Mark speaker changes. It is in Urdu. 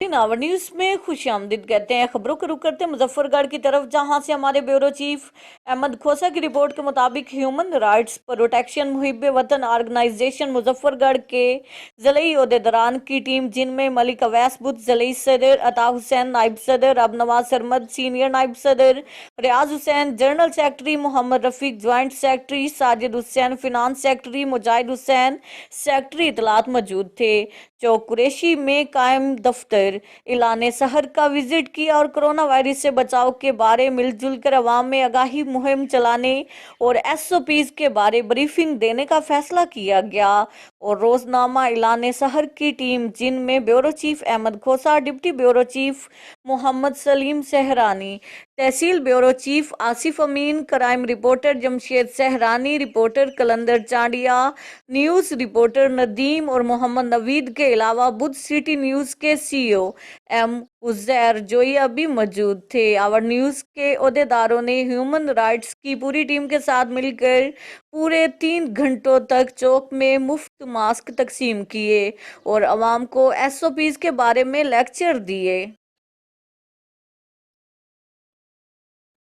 Speaker 1: ناور نیوز میں خوش آمدید کہتے ہیں۔ خبروں کا رخ کرتے ہیں مظفرگڑھ کی طرف، جہاں سے ہمارے بیورو چیف احمد کھوسہ کی رپورٹ کے مطابق ھیومن رائٹس پروٹیکشن محب وطن آرگنائزیشن مظفرگڑھ کے ضلعی عہدیداران کی ٹیم، جن میں ملک اویس بدھ ضلعی صدر، عطا حسین نائب صدر، اب نواز سرمد سینئر نائب صدر، ریاض حسین جنرل سیکرٹری، محمد رفیق جوائنٹ سیکرٹری، ساجد حسین فنانس سیکرٹری، مجاہد حسین سیکرٹری اطلاعات موجود تھے۔ چوک قریشی میں قائم دفتر اعلان شہر کا وزٹ کیا اور کرونا وائرس سے بچاؤ کے بارے مل جل کر عوام میں آگاہی مہم چلانے اور SOPs کے بارے بریفنگ دینے کا فیصلہ کیا گیا۔ اور روزنامہ اعلان شہر کی ٹیم، جن میں bureau chief Ahmed Khosa, deputy bureau chief Muhammad Saleem Sahrani, tehsil bureau chief Asif Amin, crime reporter Jamshed Sahrani, reporter Qalandar Chandia, news reporter Nadeem اور محمد نوید کے علاوہ بدھ سٹی نیوز کے CEO عزیر جوئیہ بھی موجود تھے۔ آور نیوز کے عہدیداروں نے ہیومن رائٹس کی پوری ٹیم کے ساتھ مل کر پورے 3 گھنٹوں تک چوک میں مفت ماسک تقسیم کیے اور عوام کو SOPs کے بارے میں لیکچر دیے۔